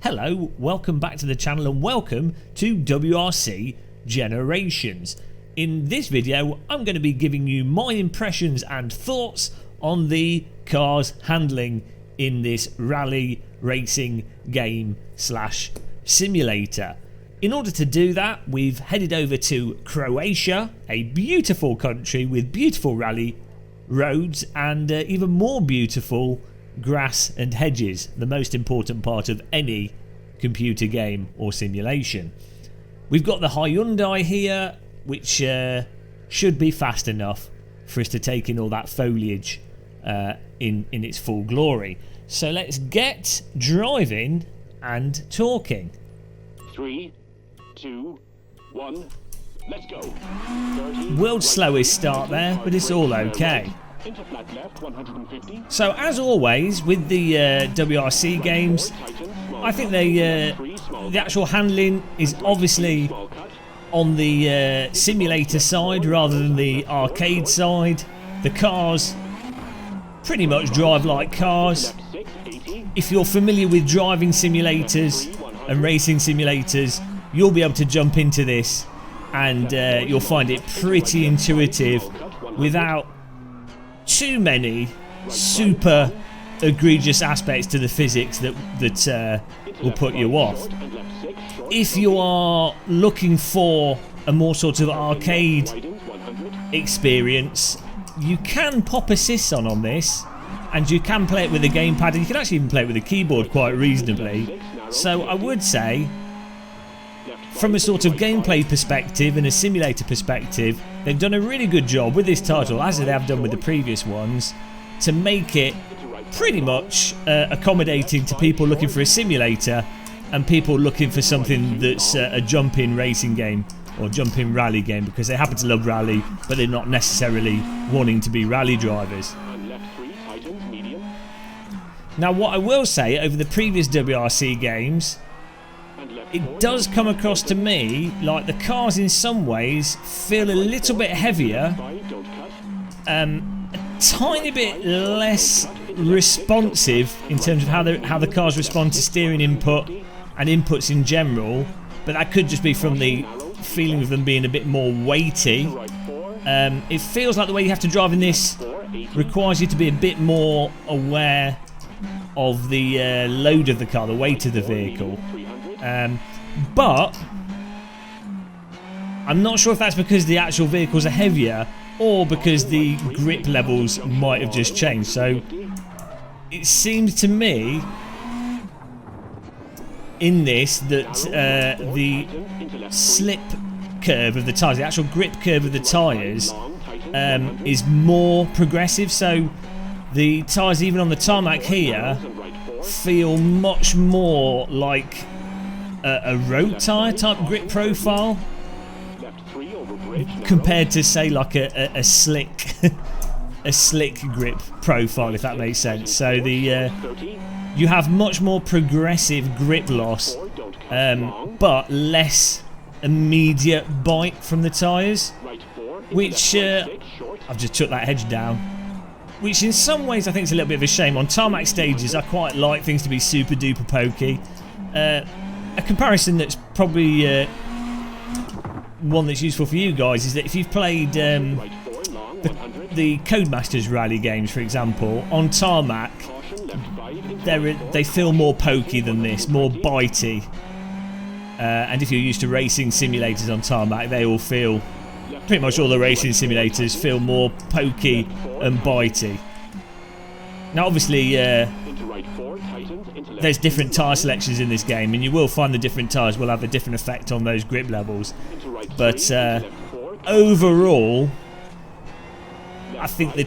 Hello, welcome back to the channel and welcome to WRC Generations. In this video I'm going to be giving you my impressions and thoughts on the car's handling in this rally racing game slash simulator. In order to do that, we've headed over to Croatia, a beautiful country with beautiful rally roads and even more beautiful grass and hedges, the most important part of any computer game or simulation. We've got the Hyundai here, which should be fast enough for us to take in all that foliage in its full glory. So let's get driving and talking. 3, 2, 1, let's go. World's slowest start there, but it's all okay. So as always with the WRC games, I think the actual handling is obviously on the simulator side rather than the arcade side. The cars pretty much drive like cars. If you're familiar with driving simulators and racing simulators, you'll be able to jump into this and you'll find it pretty intuitive without too many super egregious aspects to the physics that will put you off. If you are looking for a more sort of arcade experience, you can pop assists on this and you can play it with a gamepad, and you can actually even play it with a keyboard quite reasonably. So I would say, from a sort of gameplay perspective and a simulator perspective, they've done a really good job with this title, as they have done with the previous ones, to make it pretty much accommodating to people looking for a simulator and people looking for something that's a jumping racing game or jumping rally game, because they happen to love rally but they're not necessarily wanting to be rally drivers. Now what I will say, over the previous WRC games, it does come across to me like the cars in some ways feel a little bit heavier, a tiny bit less responsive in terms of how the cars respond to steering input and inputs in general, but that could just be from the feeling of them being a bit more weighty. It feels like the way you have to drive in this requires you to be a bit more aware of the load of the car, the weight of the vehicle. But I'm not sure if that's because the actual vehicles are heavier or because the grip levels might have just changed. So it seems to me in this that the slip curve of the tyres, the actual grip curve of the tyres, is more progressive. So the tyres, even on the tarmac here, feel much more like a road tyre type grip profile compared to, say, like a slick a slick grip profile, if that makes sense. So the you have much more progressive grip loss, but less immediate bite from the tyres, which I've just took that hedge down, which in some ways I think is a little bit of a shame. On tarmac stages I quite like things to be super duper pokey. A comparison that's probably one that's useful for you guys is that if you've played the Codemasters rally games, for example, on tarmac they feel more pokey than this, more bitey, and if you're used to racing simulators on tarmac, they all feel, pretty much all the racing simulators feel more pokey and bitey. Now obviously there's different tyre selections in this game, and you will find the different tyres will have a different effect on those grip levels, but overall I think that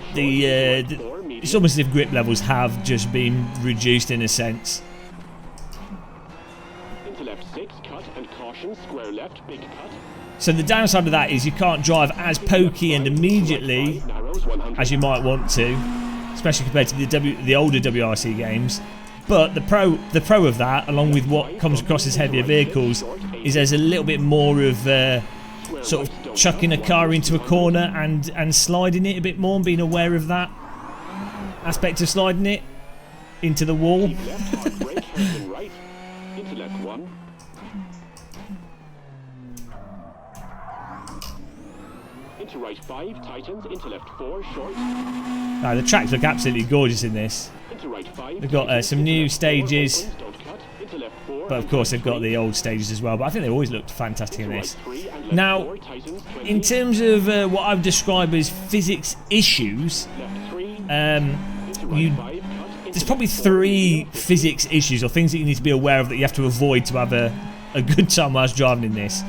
it's almost as if grip levels have just been reduced in a sense. So the downside of that is you can't drive as pokey and immediately as you might want to, especially compared to the older WRC games. But the pro of that, along with what comes across as heavier vehicles, is there's a little bit more of sort of chucking a car into a corner and sliding it a bit more, and being aware of that aspect of sliding it into the wall. into left 1. Into right 5, tightens, into left 4, short. Now, the tracks look absolutely gorgeous in this. Into right 5. They've got some new stages, Opens, don't cut, into left 4, but of course they've got the old stages as well. But I think they always looked fantastic in this. Now, in terms of what I've described as physics issues, there's probably 3 physics issues or things that you need to be aware of that you have to avoid to have a good time whilst driving in this.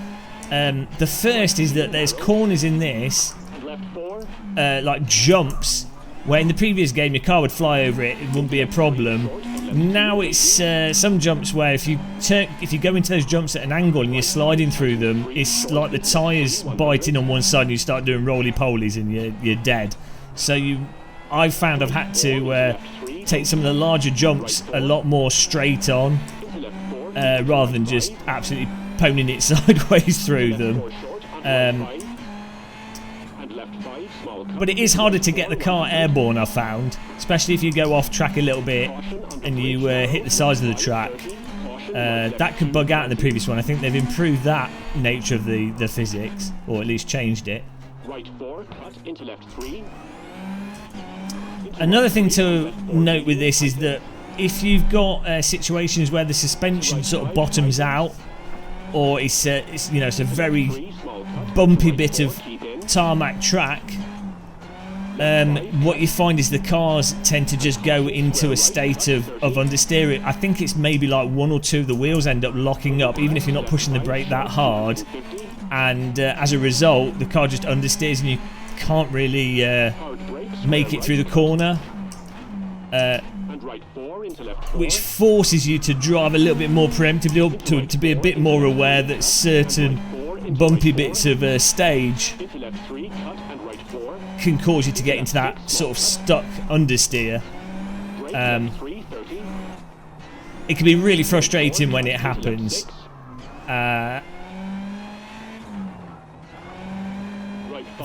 The first is that there's corners in this, like jumps, where in the previous game your car would fly over it, it wouldn't be a problem. Now it's some jumps where if you go into those jumps at an angle and you're sliding through them, it's like the tyres biting on one side and you start doing roly-polies and you're dead. So I've found I've had to take some of the larger jumps a lot more straight on, rather than just absolutely poning it sideways through them. But it is harder to get the car airborne, I've found, especially if you go off track a little bit and you hit the sides of the track. That could bug out in the previous one. I think they've improved that nature of the physics, or at least changed it. Right 4, cut, into left 3. Another thing to note with this is that if you've got situations where the suspension sort of bottoms out, or it's a very bumpy bit of tarmac track, what you find is the cars tend to just go into a state of understeer. I think it's maybe like 1 or 2 of the wheels end up locking up, even if you're not pushing the brake that hard, and as a result the car just understeers and you can't really make it through the corner, which forces you to drive a little bit more preemptively, to be a bit more aware that certain bumpy bits of a stage can cause you to get into that sort of stuck understeer. It can be really frustrating when it happens.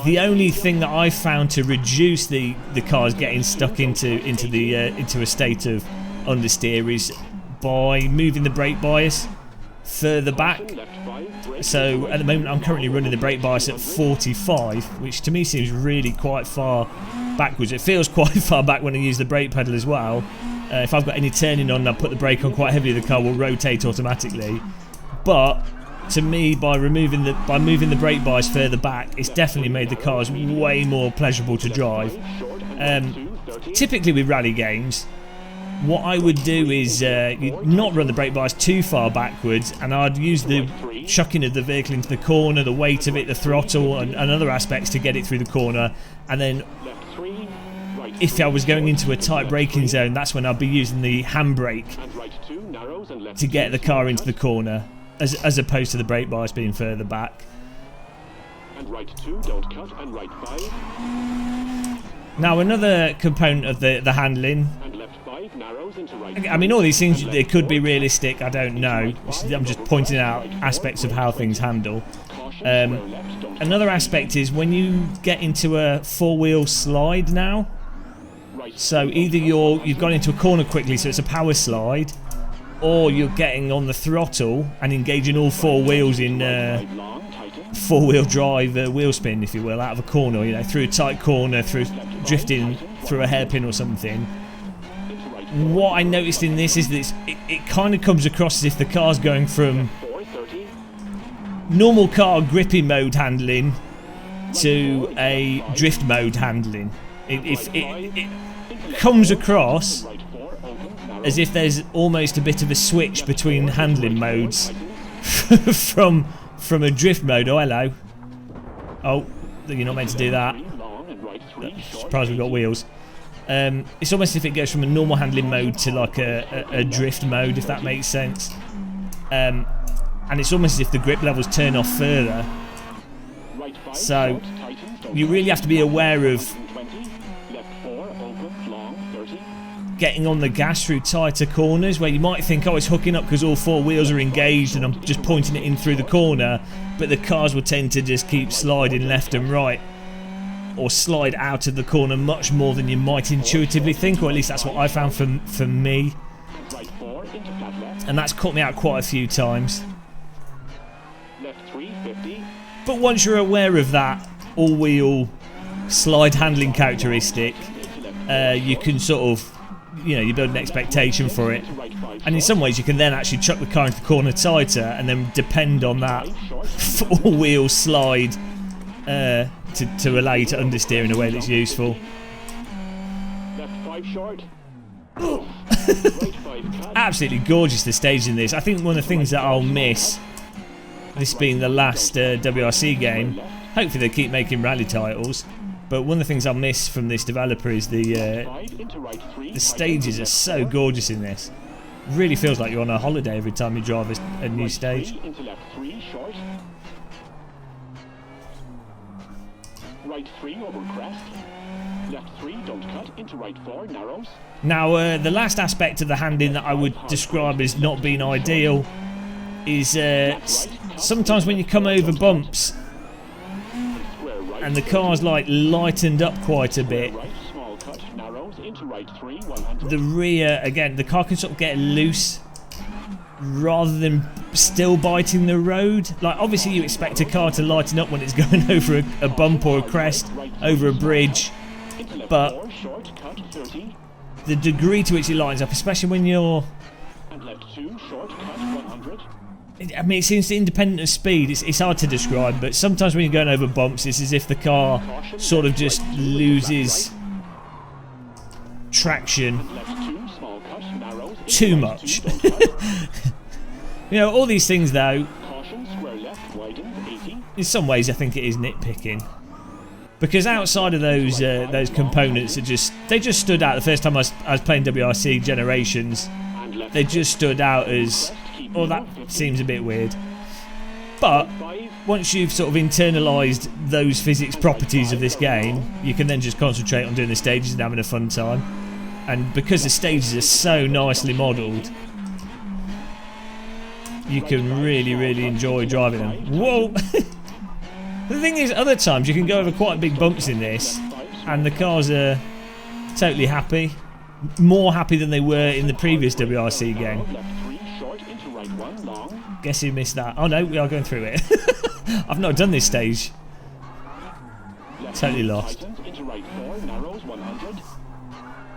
The only thing that I've found to reduce the cars getting stuck into a state of understeer is by moving the brake bias further back. So at the moment I'm currently running the brake bias at 45, which to me seems really quite far backwards. It feels quite far back when I use the brake pedal as well. If I've got any turning on and I put the brake on quite heavily, the car will rotate automatically. But to me, by moving the brake bias further back, it's definitely made the cars way more pleasurable to drive. Typically with rally games, what I would do is not run the brake bias too far backwards, and I'd use the chucking of the vehicle into the corner, the weight of it, the throttle and other aspects to get it through the corner, and then if I was going into a tight braking zone, that's when I'd be using the handbrake to get the car into the corner, as opposed to the brake bias being further back. And right 2, don't cut, and right 5. Now another component of the handling, And left 5, narrows into right. I mean, all these things, they could be realistic, I don't know. I'm just pointing out aspects of how things handle. Another aspect is when you get into a 4-wheel slide now, so either you've gone into a corner quickly, so it's a power slide, or you're getting on the throttle and engaging all 4 wheels in 4-wheel drive wheel spin, if you will, out of a corner, through a tight corner, through drifting through a hairpin or something. What I noticed in this is that it kind of comes across as if the car's going from normal car grippy mode handling to a drift mode handling. It comes across as if there's almost a bit of a switch between handling modes from a drift mode. Oh, hello. Oh, you're not meant to do that. Surprised we've got wheels. It's almost as if it goes from a normal handling mode to like a drift mode, if that makes sense. And it's almost as if the grip levels turn off further. So you really have to be aware of getting on the gas through tighter corners where you might think, oh, it's hooking up because all 4 wheels are engaged and I'm just pointing it in through the corner, but the cars will tend to just keep sliding left and right, or slide out of the corner much more than you might intuitively think, or at least that's what I found for me. into flat left. and that's caught me out quite a few times. Left 350. But once you're aware of that all-wheel slide handling characteristic, you can sort of, you build an expectation for it. And in some ways you can then actually chuck the car into the corner tighter and then depend on that all-wheel slide to allow you to understeer in a way that's useful. Left 5 short. Absolutely gorgeous, the stage in this. I think one of the things that I'll miss, this being the last WRC game, hopefully they keep making rally titles, but one of the things I'll miss from this developer is the stages are so gorgeous in this. Really feels like you're on a holiday every time you drive a new stage. Into left 3 short. Right 3 over crest. Left 3 don't cut. Into right 4 narrows. Now the last aspect of the handling that I would describe as not being ideal is sometimes when you come over bumps and the car's like lightened up quite a bit, the rear, again, the car can sort of get loose rather than still biting the road. Like, obviously you expect a car to lighten up when it's going over a bump or a crest, over a bridge, but the degree to which it lines up, especially when you're, I mean, it seems independent of speed, it's hard to describe, but sometimes when you're going over bumps, it's as if the car sort of just loses traction too much. All these things though, in some ways I think it is nitpicking, because outside of those components they just stood out. The first time I was playing WRC Generations, they just stood out as, oh, that seems a bit weird. But once you've sort of internalised those physics properties of this game, you can then just concentrate on doing the stages and having a fun time. And because the stages are so nicely modelled, you can really, really enjoy driving them. Whoa! The thing is, other times you can go over quite big bumps in this, and the cars are totally happy. More happy than they were in the previous WRC game. Guess who missed that? Oh no, we are going through it. I've not done this stage. Totally lost.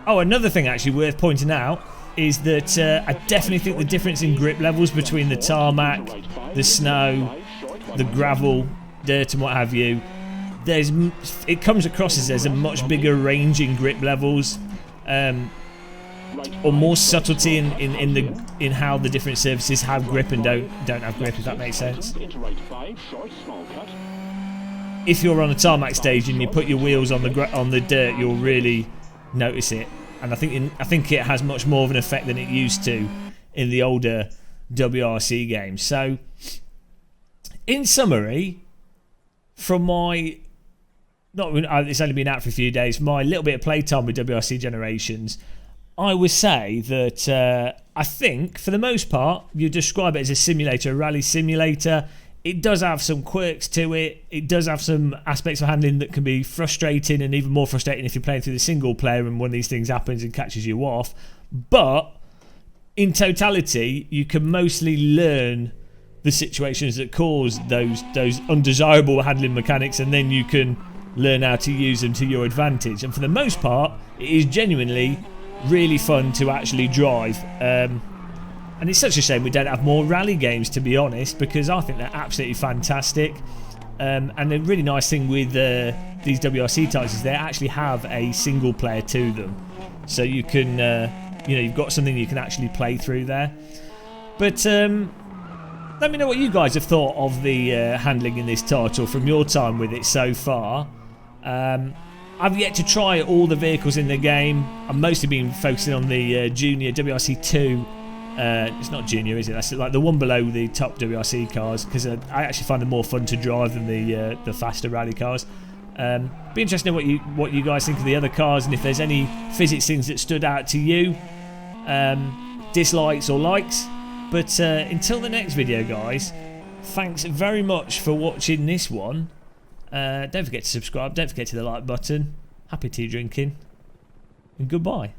Oh, another thing actually worth pointing out is that I definitely think the difference in grip levels between the tarmac, the snow, the gravel, dirt and what have you, it comes across as there's a much bigger range in grip levels, or more subtlety in how the different surfaces have grip and don't have grip, if that makes sense. If you're on a tarmac stage and you put your wheels on the dirt, you'll really notice it, and I think it has much more of an effect than it used to in the older WRC games. So, in summary, from my it's only been out for a few days, my little bit of playtime with WRC Generations, I would say that I think for the most part you describe it as a simulator, a rally simulator. It does have some quirks to it. It does have some aspects of handling that can be frustrating, and even more frustrating if you're playing through the single player and one of these things happens and catches you off. But in totality, you can mostly learn the situations that cause those undesirable handling mechanics, and then you can learn how to use them to your advantage. And for the most part, it is genuinely really fun to actually drive. And it's such a shame we don't have more rally games, to be honest, because I think they're absolutely fantastic. And the really nice thing with these WRC titles is they actually have a single player to them, so you can, you've got something you can actually play through there. But let me know what you guys have thought of the handling in this title from your time with it so far. I've yet to try all the vehicles in the game. I've mostly been focusing on the Junior WRC 2. It's not Junior, is it? That's like the one below the top WRC cars, because I actually find them more fun to drive than the faster rally cars. Be interested in what you guys think of the other cars, and if there's any physics things that stood out to you, dislikes or likes. But until the next video, guys, thanks very much for watching this one. Don't forget to subscribe, don't forget to the like button. Happy tea drinking, and goodbye.